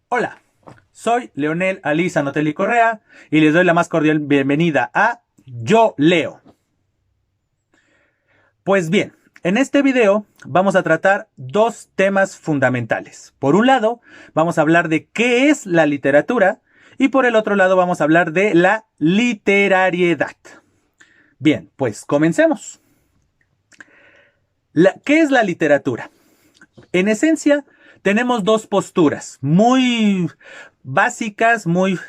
Hola, soy Leonel Ali Sanotelli Correa y les doy la más cordial bienvenida a Yo Leo. Pues bien, en este video vamos a tratar dos temas fundamentales. Por un lado, vamos a hablar de qué es la literatura y por el otro lado vamos a hablar de la literariedad. Bien, pues comencemos. ¿Qué es la literatura? En esencia, tenemos dos posturas muy básicas, muy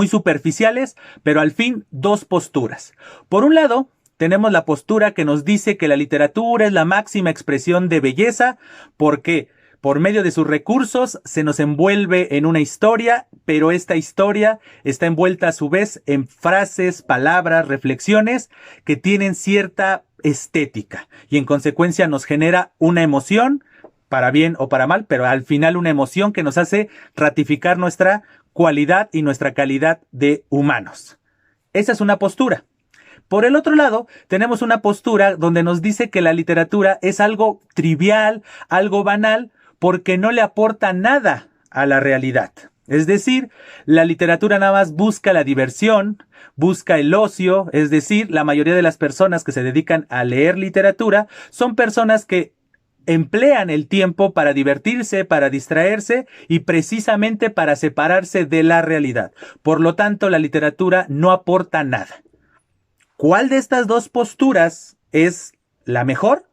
superficiales, pero al fin dos posturas. Por un lado, tenemos la postura que nos dice que la literatura es la máxima expresión de belleza porque por medio de sus recursos se nos envuelve en una historia, pero esta historia está envuelta a su vez en frases, palabras, reflexiones que tienen cierta estética y en consecuencia nos genera una emoción, para bien o para mal, pero al final una emoción que nos hace ratificar nuestra cualidad y nuestra calidad de humanos. Esa es una postura. Por el otro lado, tenemos una postura donde nos dice que la literatura es algo trivial, algo banal, porque no le aporta nada a la realidad. Es decir, la literatura nada más busca la diversión, busca el ocio, es decir, la mayoría de las personas que se dedican a leer literatura son personas que emplean el tiempo para divertirse, para distraerse y precisamente para separarse de la realidad. Por lo tanto, la literatura no aporta nada. ¿Cuál de estas dos posturas es la mejor?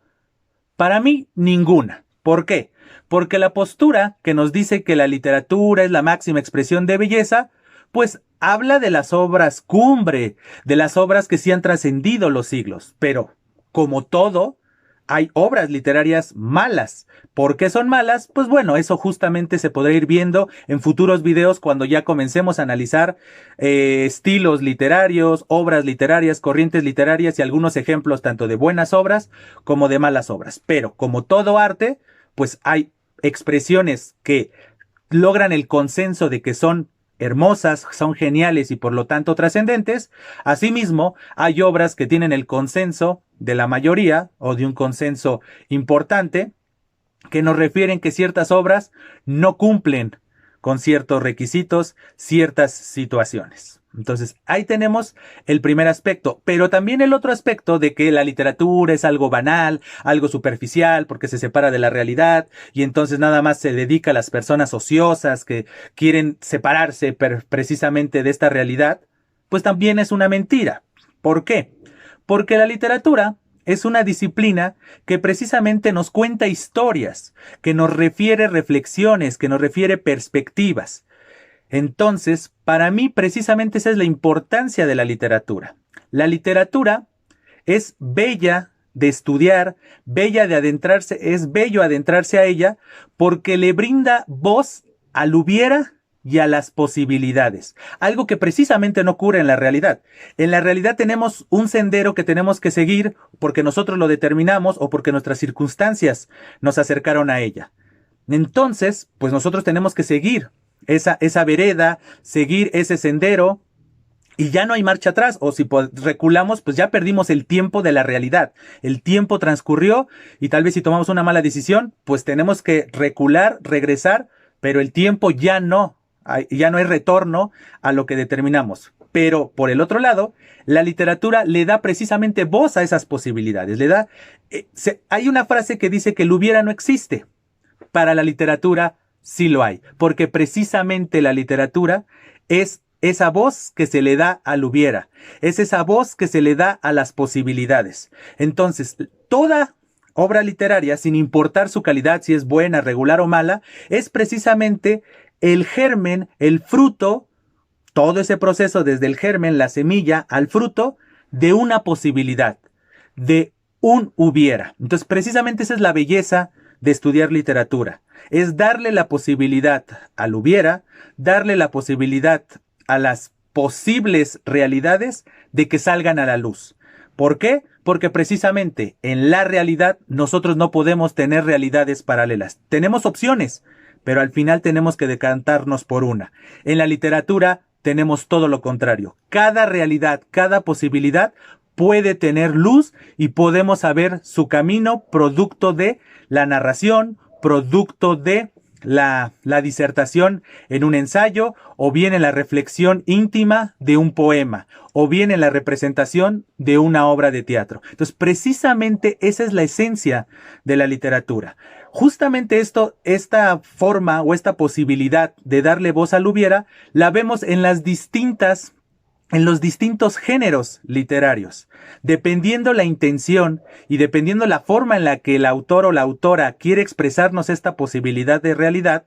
Para mí, ninguna. ¿Por qué? Porque la postura que nos dice que la literatura es la máxima expresión de belleza, pues habla de las obras cumbre, de las obras que sí han trascendido los siglos. Pero, como todo, hay obras literarias malas. ¿Por qué son malas? Pues bueno, eso justamente se podrá ir viendo en futuros videos cuando ya comencemos a analizar estilos literarios, obras literarias, corrientes literarias y algunos ejemplos tanto de buenas obras como de malas obras. Pero como todo arte, pues hay expresiones que logran el consenso de que son hermosas, son geniales y por lo tanto trascendentes. Asimismo, hay obras que tienen el consenso de la mayoría o de un consenso importante que nos refieren que ciertas obras no cumplen con ciertos requisitos, ciertas situaciones. Entonces, ahí tenemos el primer aspecto, pero también el otro aspecto de que la literatura es algo banal, algo superficial, porque se separa de la realidad y entonces nada más se dedica a las personas ociosas que quieren separarse precisamente de esta realidad, pues también es una mentira. ¿Por qué? Porque la literatura es una disciplina que precisamente nos cuenta historias, que nos refiere reflexiones, que nos refiere perspectivas. Entonces, para mí precisamente esa es la importancia de la literatura. La literatura es bella de estudiar, bella de adentrarse, es bello adentrarse a ella porque le brinda voz al hubiera y a las posibilidades. Algo que precisamente no ocurre en la realidad. En la realidad tenemos un sendero que tenemos que seguir porque nosotros lo determinamos o porque nuestras circunstancias nos acercaron a ella. Entonces, pues nosotros tenemos que seguir esa vereda, seguir ese sendero y ya no hay marcha atrás, o si reculamos, pues ya perdimos el tiempo de la realidad. El tiempo transcurrió y tal vez si tomamos una mala decisión, pues tenemos que recular, regresar, pero el tiempo ya no hay retorno a lo que determinamos. Pero por el otro lado, la literatura le da precisamente voz a esas posibilidades. Hay una frase que dice que el hubiera no existe. Para la literatura sí lo hay, porque precisamente la literatura es esa voz que se le da al hubiera, es esa voz que se le da a las posibilidades. Entonces, toda obra literaria, sin importar su calidad, si es buena, regular o mala, es precisamente el germen, el fruto, todo ese proceso desde el germen, la semilla, al fruto, de una posibilidad, de un hubiera. Entonces, precisamente esa es la belleza de estudiar literatura. Es darle la posibilidad al hubiera, darle la posibilidad a las posibles realidades de que salgan a la luz. ¿Por qué? Porque precisamente en la realidad nosotros no podemos tener realidades paralelas. Tenemos opciones, pero al final tenemos que decantarnos por una. En la literatura tenemos todo lo contrario. Cada realidad, cada posibilidad puede tener luz y podemos saber su camino producto de la narración, producto de la disertación en un ensayo, o bien en la reflexión íntima de un poema, o bien en la representación de una obra de teatro. Entonces, precisamente esa es la esencia de la literatura. Justamente esta forma o esta posibilidad de darle voz al hubiera, la vemos en los distintos géneros literarios. Dependiendo la intención y dependiendo la forma en la que el autor o la autora quiere expresarnos esta posibilidad de realidad,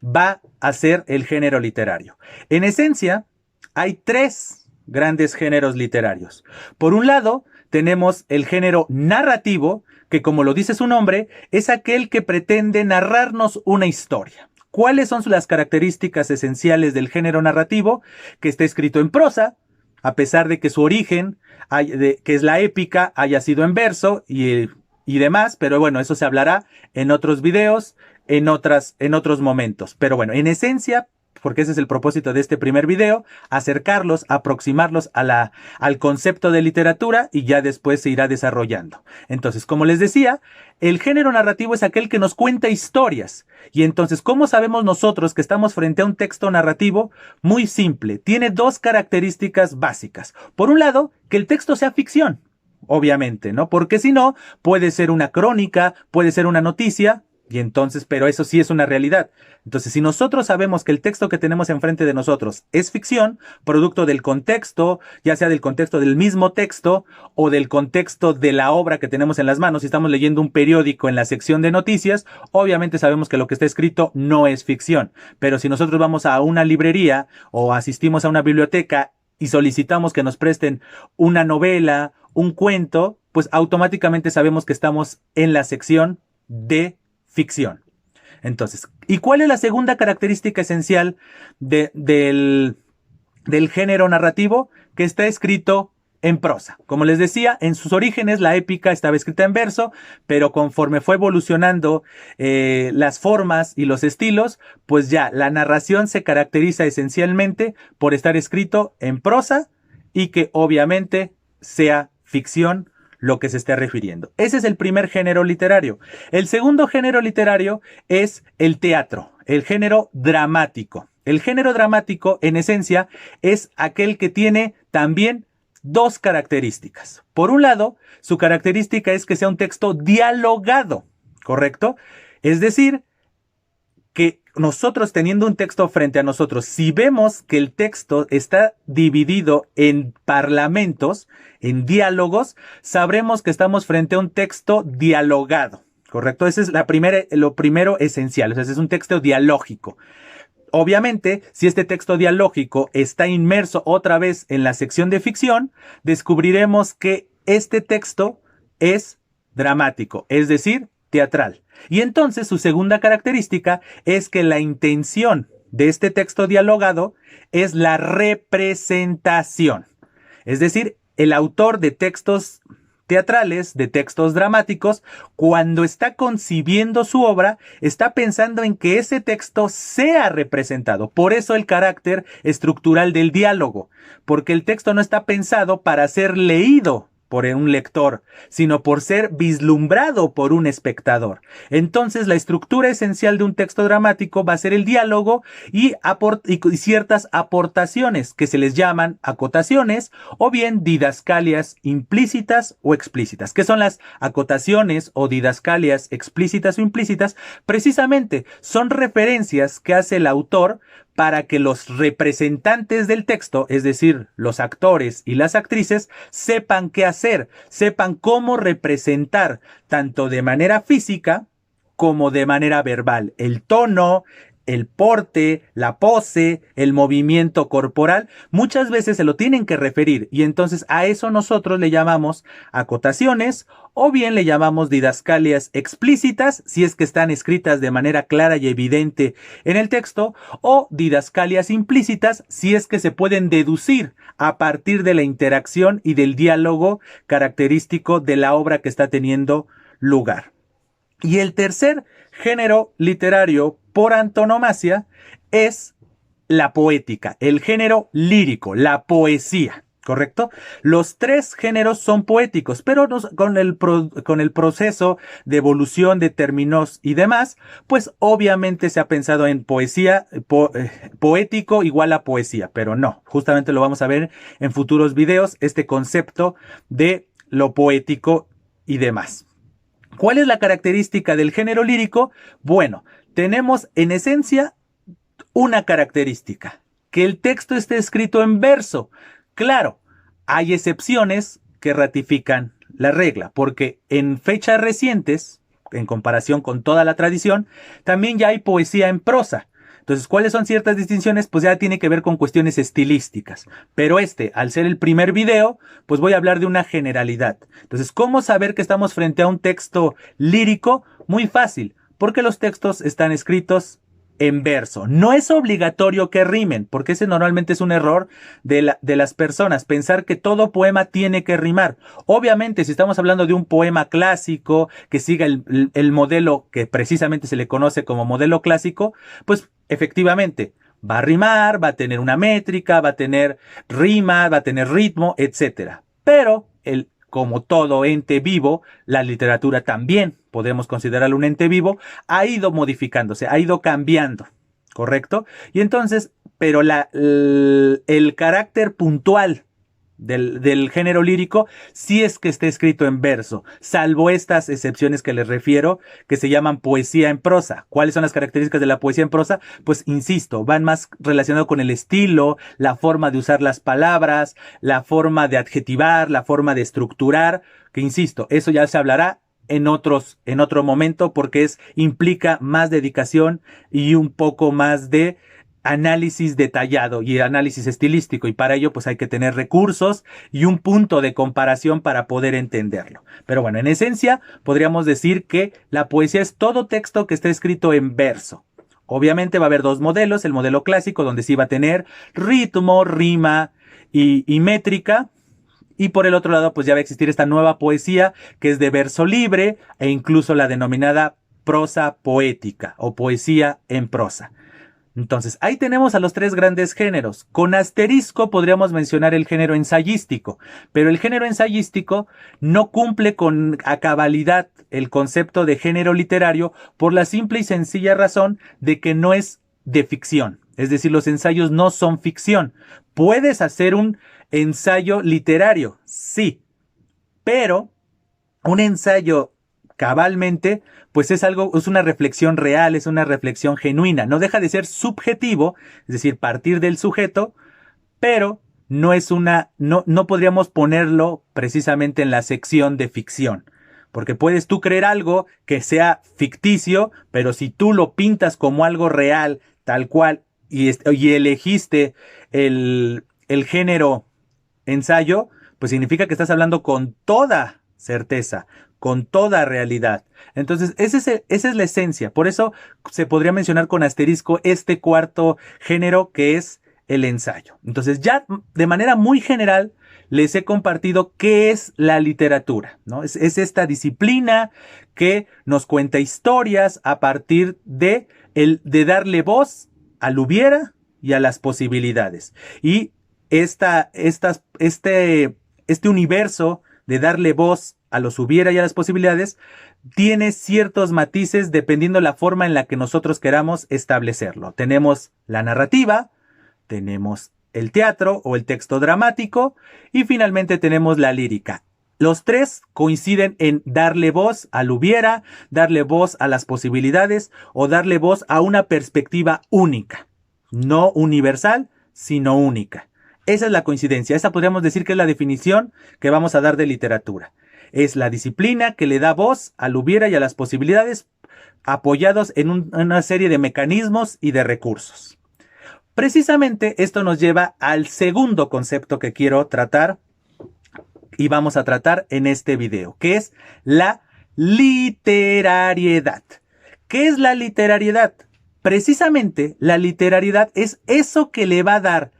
va a ser el género literario. En esencia, hay tres grandes géneros literarios. Por un lado, tenemos el género narrativo, que como lo dice su nombre, es aquel que pretende narrarnos una historia. ¿Cuáles son las características esenciales del género narrativo? Que está escrito en prosa, a pesar de que su origen, que es la épica, haya sido en verso y demás, pero bueno, eso se hablará en otros videos, en otros momentos. Pero bueno, en esencia, porque ese es el propósito de este primer video, acercarlos, aproximarlos al concepto de literatura, y ya después se irá desarrollando. Entonces, como les decía, el género narrativo es aquel que nos cuenta historias. Y entonces, ¿cómo sabemos nosotros que estamos frente a un texto narrativo? Muy simple, tiene dos características básicas. Por un lado, que el texto sea ficción, obviamente, ¿no? Porque si no, puede ser una crónica, puede ser una noticia, y entonces, pero eso sí es una realidad. Entonces, si nosotros sabemos que el texto que tenemos enfrente de nosotros es ficción, producto del contexto, ya sea del contexto del mismo texto o del contexto de la obra que tenemos en las manos, si estamos leyendo un periódico en la sección de noticias, obviamente sabemos que lo que está escrito no es ficción. Pero si nosotros vamos a una librería o asistimos a una biblioteca y solicitamos que nos presten una novela, un cuento, pues automáticamente sabemos que estamos en la sección de ficción. Entonces, ¿y cuál es la segunda característica esencial del género narrativo? Que está escrito en prosa. Como les decía, en sus orígenes la épica estaba escrita en verso, pero conforme fue evolucionando las formas y los estilos, pues ya la narración se caracteriza esencialmente por estar escrito en prosa y que obviamente sea ficción lo que se esté refiriendo. Ese es el primer género literario. El segundo género literario es el teatro, el género dramático. El género dramático, en esencia, es aquel que tiene también dos características. Por un lado, su característica es que sea un texto dialogado, ¿correcto? Es decir, que nosotros teniendo un texto frente a nosotros, si vemos que el texto está dividido en parlamentos, en diálogos, sabremos que estamos frente a un texto dialogado, ¿correcto? Ese es lo primero esencial, o sea, ese es un texto dialógico. Obviamente, si este texto dialógico está inmerso otra vez en la sección de ficción, descubriremos que este texto es dramático, es decir, teatral. Y entonces su segunda característica es que la intención de este texto dialogado es la representación. Es decir, el autor de textos teatrales, de textos dramáticos, cuando está concibiendo su obra, está pensando en que ese texto sea representado. Por eso el carácter estructural del diálogo, porque el texto no está pensado para ser leído por un lector, sino por ser vislumbrado por un espectador. Entonces, la estructura esencial de un texto dramático va a ser el diálogo y ciertas aportaciones que se les llaman acotaciones o bien didascalias implícitas o explícitas. ¿Qué son las acotaciones o didascalias explícitas o implícitas? Precisamente son referencias que hace el autor para que los representantes del texto, es decir, los actores y las actrices, sepan qué hacer, sepan cómo representar, tanto de manera física como de manera verbal, el tono, el porte, la pose, el movimiento corporal, muchas veces se lo tienen que referir y entonces a eso nosotros le llamamos acotaciones o bien le llamamos didascalias explícitas si es que están escritas de manera clara y evidente en el texto o didascalias implícitas si es que se pueden deducir a partir de la interacción y del diálogo característico de la obra que está teniendo lugar. Y el tercer género literario por antonomasia es la poética, el género lírico, la poesía. ¿correcto? Los tres géneros son poéticos, pero con el proceso de evolución de términos y demás, pues obviamente se ha pensado en poesía, poético igual a poesía, pero no, justamente lo vamos a ver en futuros videos, este concepto de lo poético y demás. ¿Cuál es la característica del género lírico? Bueno, tenemos en esencia una característica, que el texto esté escrito en verso. Claro, hay excepciones que ratifican la regla, porque en fechas recientes, en comparación con toda la tradición, también ya hay poesía en prosa. Entonces, ¿cuáles son ciertas distinciones? Pues ya tiene que ver con cuestiones estilísticas. Pero al ser el primer video, pues voy a hablar de una generalidad. Entonces, ¿cómo saber que estamos frente a un texto lírico? Muy fácil, porque los textos están escritos en verso. No es obligatorio que rimen, porque ese normalmente es un error de las personas, pensar que todo poema tiene que rimar. Obviamente, si estamos hablando de un poema clásico que siga el modelo que precisamente se le conoce como modelo clásico, pues efectivamente va a rimar, va a tener una métrica, va a tener rima, va a tener ritmo, etcétera. Pero como todo ente vivo, la literatura también, podemos considerarlo un ente vivo, ha ido modificándose, ha ido cambiando, ¿correcto? Y entonces, pero el carácter puntual del género lírico sí es que esté escrito en verso, salvo estas excepciones que les refiero, que se llaman poesía en prosa. ¿Cuáles son las características de la poesía en prosa? Pues insisto, van más relacionados con el estilo, la forma de usar las palabras, la forma de adjetivar, la forma de estructurar, que insisto, eso ya se hablará en otro momento, porque implica más dedicación y un poco más de análisis detallado y análisis estilístico, y para ello pues hay que tener recursos y un punto de comparación para poder entenderlo. Pero bueno, en esencia podríamos decir que la poesía es todo texto que esté escrito en verso. Obviamente va a haber dos modelos, el modelo clásico donde sí va a tener ritmo, rima y métrica, y por el otro lado pues ya va a existir esta nueva poesía que es de verso libre e incluso la denominada prosa poética o poesía en prosa. Entonces, ahí tenemos a los tres grandes géneros. Con asterisco podríamos mencionar el género ensayístico, pero el género ensayístico no cumple a cabalidad el concepto de género literario por la simple y sencilla razón de que no es de ficción. Es decir, los ensayos no son ficción. Puedes hacer un ensayo literario, sí, pero un ensayo cabalmente, pues es una reflexión real, es una reflexión genuina. No deja de ser subjetivo, es decir, partir del sujeto, pero no podríamos ponerlo precisamente en la sección de ficción. Porque puedes tú creer algo que sea ficticio, pero si tú lo pintas como algo real, tal cual, y elegiste el género ensayo, pues significa que estás hablando con toda certeza, con toda realidad. Entonces, esa es la esencia. Por eso se podría mencionar con asterisco este cuarto género, que es el ensayo. Entonces, ya de manera muy general les he compartido qué es la literatura, ¿no? Es esta disciplina que nos cuenta historias a partir de darle voz al hubiera y a las posibilidades. Y este universo de darle voz a los hubiera y a las posibilidades tiene ciertos matices dependiendo la forma en la que nosotros queramos establecerlo. Tenemos la narrativa, tenemos el teatro o el texto dramático y finalmente tenemos la lírica. Los tres coinciden en darle voz al hubiera, darle voz a las posibilidades o darle voz a una perspectiva única, no universal, sino única. Esa es la coincidencia, esa podríamos decir que es la definición que vamos a dar de literatura. Es la disciplina que le da voz al hubiera y a las posibilidades apoyados en una serie de mecanismos y de recursos. Precisamente esto nos lleva al segundo concepto que quiero tratar y vamos a tratar en este video, que es la literariedad. ¿Qué es la literariedad? Precisamente la literariedad es eso que le va a dar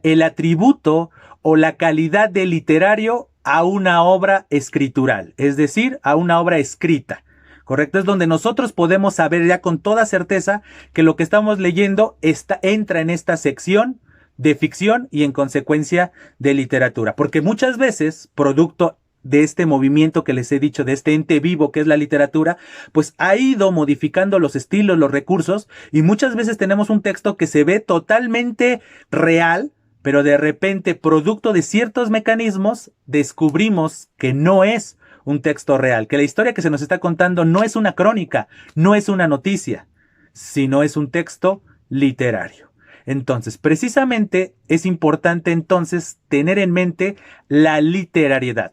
el atributo o la calidad de literario a una obra escritural, es decir, a una obra escrita, ¿correcto? Es donde nosotros podemos saber ya con toda certeza que lo que estamos leyendo entra en esta sección de ficción y en consecuencia de literatura. Porque muchas veces, producto de este movimiento que les he dicho, de este ente vivo que es la literatura, pues ha ido modificando los estilos, los recursos, y muchas veces tenemos un texto que se ve totalmente real, pero de repente, producto de ciertos mecanismos, descubrimos que no es un texto real, que la historia que se nos está contando no es una crónica, no es una noticia, sino es un texto literario. Entonces, precisamente es importante entonces tener en mente la literariedad.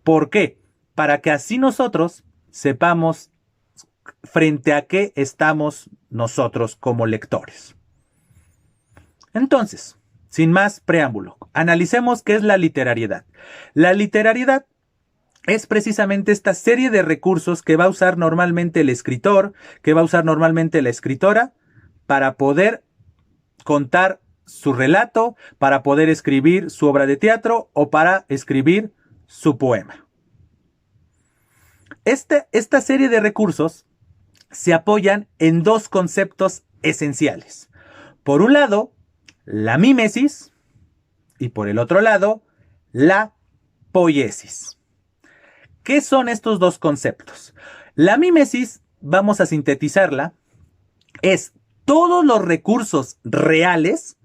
¿Por qué? Para que así nosotros sepamos frente a qué estamos nosotros como lectores. Entonces, sin más preámbulo, analicemos qué es la literariedad. La literariedad es precisamente esta serie de recursos que va a usar normalmente el escritor, que va a usar normalmente la escritora, para poder contar su relato, para poder escribir su obra de teatro o para escribir su poema. Esta serie de recursos se apoyan en dos conceptos esenciales. Por un lado, la mímesis y por el otro lado, la poiesis. ¿Qué son estos dos conceptos? La mímesis, vamos a sintetizarla, es todos los recursos reales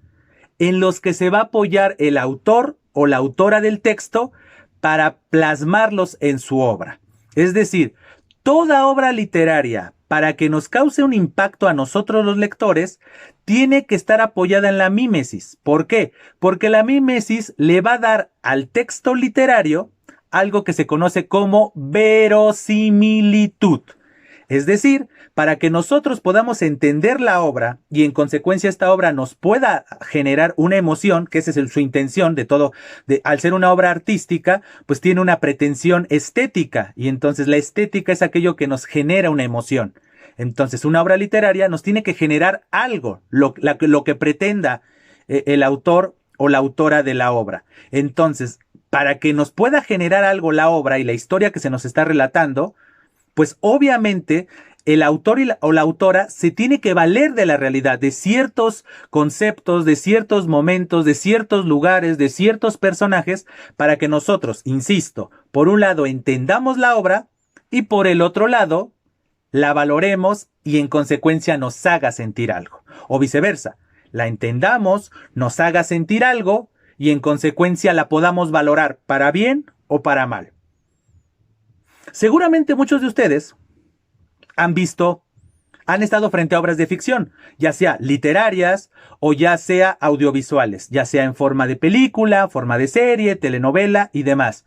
en los que se va a apoyar el autor o la autora del texto para plasmarlos en su obra. Es decir, toda obra literaria, para que nos cause un impacto a nosotros los lectores, tiene que estar apoyada en la mímesis. ¿Por qué? Porque la mímesis le va a dar al texto literario algo que se conoce como verosimilitud. Es decir, para que nosotros podamos entender la obra y en consecuencia esta obra nos pueda generar una emoción, que esa es su intención de todo, al ser una obra artística, pues tiene una pretensión estética y entonces la estética es aquello que nos genera una emoción. Entonces una obra literaria nos tiene que generar algo, lo que pretenda el autor o la autora de la obra. Entonces, para que nos pueda generar algo la obra y la historia que se nos está relatando, pues obviamente el autor o la autora se tiene que valer de la realidad, de ciertos conceptos, de ciertos momentos, de ciertos lugares, de ciertos personajes, para que nosotros, insisto, por un lado entendamos la obra y por el otro lado la valoremos y en consecuencia nos haga sentir algo. O viceversa, la entendamos, nos haga sentir algo y en consecuencia la podamos valorar para bien o para mal. Seguramente muchos de ustedes han estado frente a obras de ficción, ya sea literarias o ya sea audiovisuales, ya sea en forma de película, forma de serie, telenovela y demás.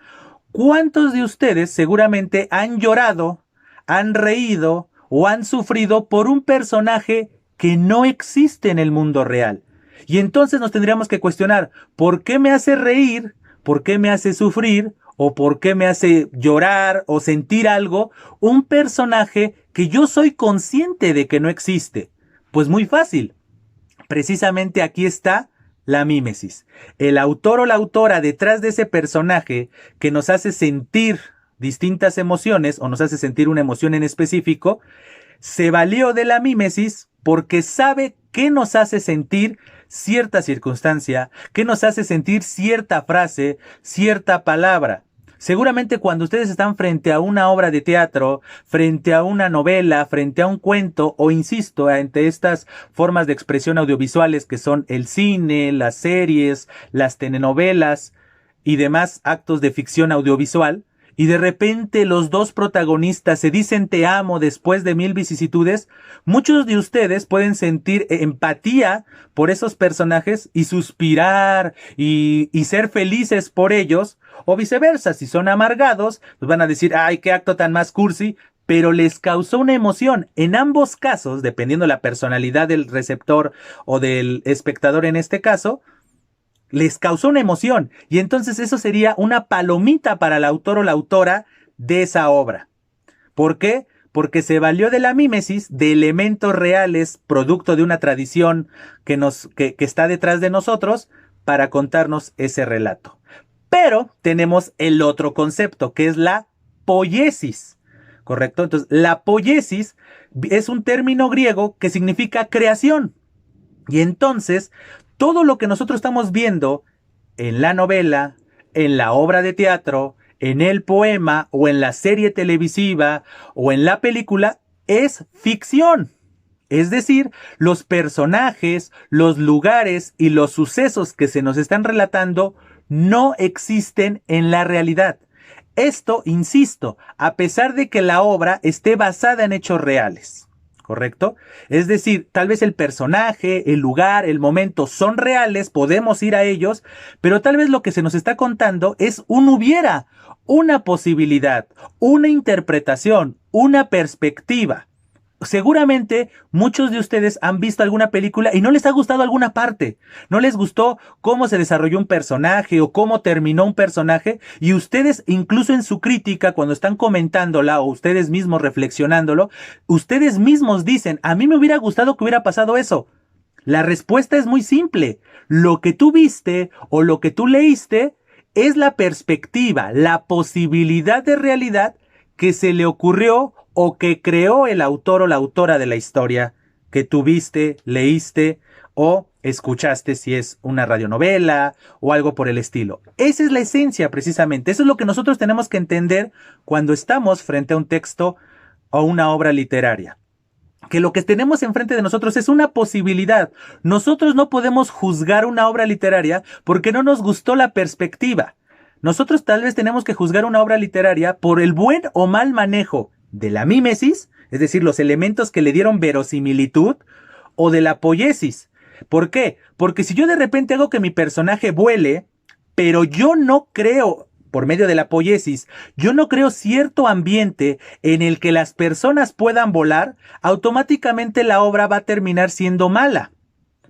¿Cuántos de ustedes seguramente han llorado, han reído o han sufrido por un personaje que no existe en el mundo real? Y entonces nos tendríamos que cuestionar, ¿por qué me hace reír? ¿Por qué me hace sufrir? ¿O por qué me hace llorar o sentir algo un personaje que yo soy consciente de que no existe? Pues muy fácil. Precisamente aquí está la mímesis. El autor o la autora detrás de ese personaje que nos hace sentir distintas emociones o nos hace sentir una emoción en específico, se valió de la mímesis porque sabe qué nos hace sentir cierta circunstancia, qué nos hace sentir cierta frase, cierta palabra. Seguramente cuando ustedes están frente a una obra de teatro, frente a una novela, frente a un cuento o insisto, ante estas formas de expresión audiovisuales que son el cine, las series, las telenovelas y demás actos de ficción audiovisual, y de repente los dos protagonistas se dicen te amo después de 1000 vicisitudes, muchos de ustedes pueden sentir empatía por esos personajes y suspirar y ser felices por ellos, o viceversa, si son amargados, pues van a decir, ay, qué acto tan más cursi, pero les causó una emoción. En ambos casos, dependiendo de la personalidad del receptor o del espectador en este caso, les causó una emoción y entonces eso sería una palomita para el autor o la autora de esa obra. ¿Por qué? Porque se valió de la mímesis, de elementos reales, producto de una tradición que está detrás de nosotros, para contarnos ese relato. Pero tenemos el otro concepto, que es la poiesis, ¿correcto? Entonces, la poiesis es un término griego que significa creación. Y entonces, Todo lo que nosotros estamos viendo en la novela, en la obra de teatro, en el poema o en la serie televisiva o en la película es ficción. Es decir, los personajes, los lugares y los sucesos que se nos están relatando no existen en la realidad. Esto, insisto, a pesar de que la obra esté basada en hechos reales. ¿Correcto? Es decir, tal vez el personaje, el lugar, el momento son reales, podemos ir a ellos, pero tal vez lo que se nos está contando es un hubiera, una posibilidad, una interpretación, una perspectiva. Seguramente muchos de ustedes han visto alguna película y no les ha gustado alguna parte. No les gustó cómo se desarrolló un personaje o cómo terminó un personaje, y ustedes incluso en su crítica, cuando están comentándola o ustedes mismos reflexionándolo, ustedes mismos dicen, a mí me hubiera gustado que hubiera pasado eso. La respuesta es muy simple. Lo que tú viste o lo que tú leíste es la perspectiva, la posibilidad de realidad que se le ocurrió o que creó el autor o la autora de la historia que tú viste, leíste o escuchaste, si es una radionovela o algo por el estilo. Esa es la esencia, precisamente. Eso es lo que nosotros tenemos que entender cuando estamos frente a un texto o una obra literaria. Que lo que tenemos enfrente de nosotros es una posibilidad. Nosotros no podemos juzgar una obra literaria porque no nos gustó la perspectiva. Nosotros tal vez tenemos que juzgar una obra literaria por el buen o mal manejo de la mímesis, es decir, los elementos que le dieron verosimilitud, o de la poiesis. ¿Por qué? Porque si yo de repente hago que mi personaje vuele, pero yo no creo, por medio de la poiesis, yo no creo cierto ambiente en el que las personas puedan volar, automáticamente la obra va a terminar siendo mala.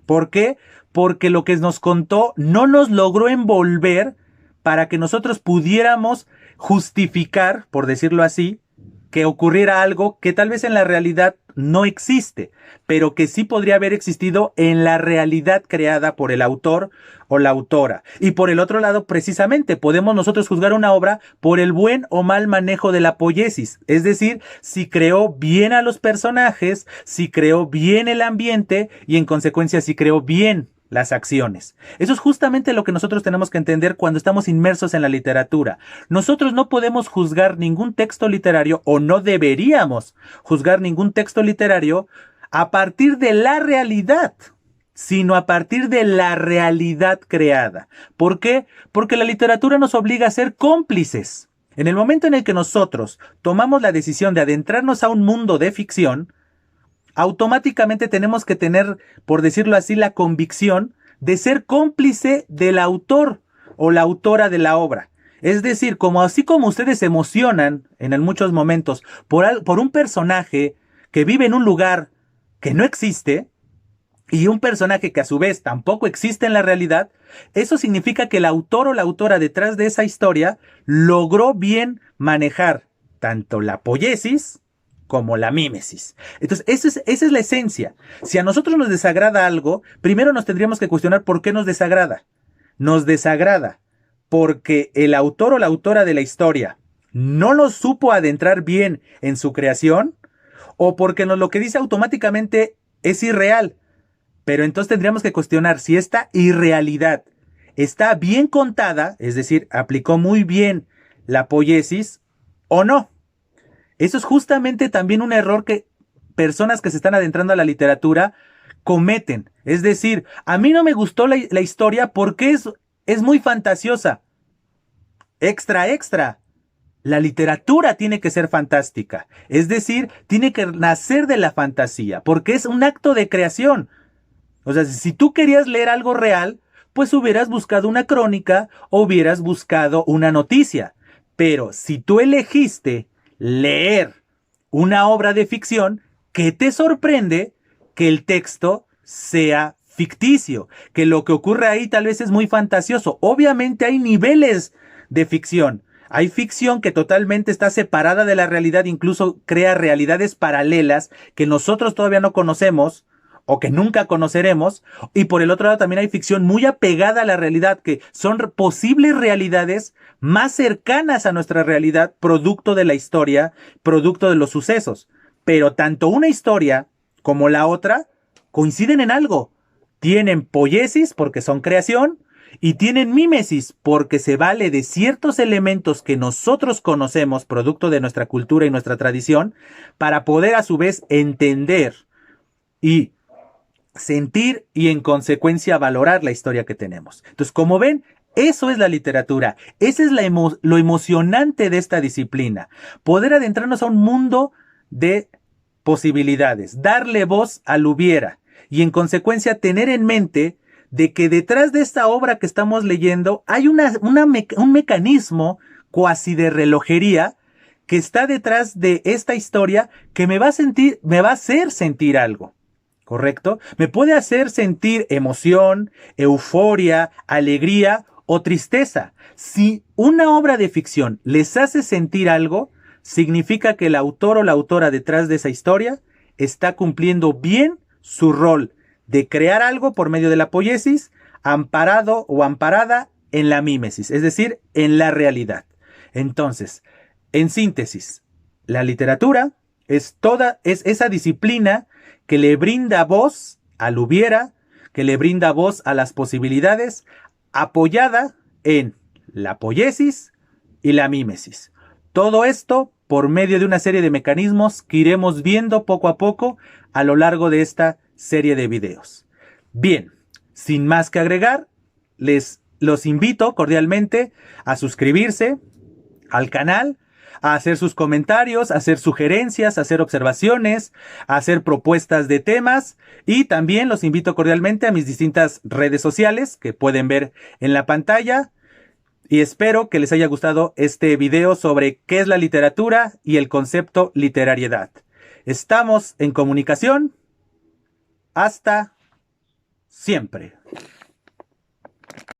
¿Por qué? Porque lo que nos contó no nos logró envolver para que nosotros pudiéramos justificar, por decirlo así, que ocurriera algo que tal vez en la realidad no existe, pero que sí podría haber existido en la realidad creada por el autor o la autora. Y por el otro lado, precisamente, podemos nosotros juzgar una obra por el buen o mal manejo de la poiesis, es decir, si creó bien a los personajes, si creó bien el ambiente y en consecuencia si creó bien las acciones. Eso es justamente lo que nosotros tenemos que entender cuando estamos inmersos en la literatura. Nosotros no podemos juzgar ningún texto literario, o no deberíamos juzgar ningún texto literario a partir de la realidad, sino a partir de la realidad creada. ¿Por qué? Porque la literatura nos obliga a ser cómplices. En el momento en el que nosotros tomamos la decisión de adentrarnos a un mundo de ficción, automáticamente tenemos que tener, por decirlo así, la convicción de ser cómplice del autor o la autora de la obra. Es decir, así como ustedes se emocionan en muchos momentos por un personaje que vive en un lugar que no existe, y un personaje que a su vez tampoco existe en la realidad, eso significa que el autor o la autora detrás de esa historia logró bien manejar tanto la poiesis como la mímesis. Entonces, esa es la esencia. Si a nosotros nos desagrada algo, primero nos tendríamos que cuestionar por qué nos desagrada. Nos desagrada porque el autor o la autora de la historia no lo supo adentrar bien en su creación, o porque lo que dice automáticamente es irreal. Pero entonces tendríamos que cuestionar si esta irrealidad está bien contada, es decir, aplicó muy bien la poiesis o no. Eso es justamente también un error que personas que se están adentrando a la literatura cometen. Es decir, a mí no me gustó la historia porque es muy fantasiosa. Extra. La literatura tiene que ser fantástica. Es decir, tiene que nacer de la fantasía, porque es un acto de creación. O sea, si tú querías leer algo real, pues hubieras buscado una crónica o hubieras buscado una noticia. Pero si tú elegiste leer una obra de ficción, ¿qué te sorprende que el texto sea ficticio? Que lo que ocurre ahí tal vez es muy fantasioso. Obviamente hay niveles de ficción. Hay ficción que totalmente está separada de la realidad, incluso crea realidades paralelas que nosotros todavía no conocemos o que nunca conoceremos. Y por el otro lado también hay ficción muy apegada a la realidad, que son posibles realidades más cercanas a nuestra realidad, producto de la historia, producto de los sucesos. Pero tanto una historia como la otra coinciden en algo. Tienen poiesis porque son creación y tienen mímesis porque se vale de ciertos elementos que nosotros conocemos, producto de nuestra cultura y nuestra tradición, para poder a su vez entender y sentir y en consecuencia valorar la historia que tenemos. Entonces, como ven, eso es la literatura, ese es lo emocionante de esta disciplina, poder adentrarnos a un mundo de posibilidades, darle voz al hubiera y en consecuencia tener en mente de que detrás de esta obra que estamos leyendo hay un mecanismo cuasi de relojería que está detrás de esta historia que me va a hacer sentir algo. ¿Correcto? Me puede hacer sentir emoción, euforia, alegría o tristeza. Si una obra de ficción les hace sentir algo, significa que el autor o la autora detrás de esa historia está cumpliendo bien su rol de crear algo por medio de la poiesis, amparado o amparada en la mímesis, es decir, en la realidad. Entonces, en síntesis, la literatura es esa disciplina que le brinda voz al hubiera, que le brinda voz a las posibilidades, apoyada en la poiesis y la mímesis. Todo esto por medio de una serie de mecanismos que iremos viendo poco a poco a lo largo de esta serie de videos. Bien, sin más que agregar, los invito cordialmente a suscribirse al canal, a hacer sus comentarios, a hacer sugerencias, a hacer observaciones, a hacer propuestas de temas y también los invito cordialmente a mis distintas redes sociales que pueden ver en la pantalla y espero que les haya gustado este video sobre qué es la literatura y el concepto literariedad. Estamos en comunicación. Hasta siempre.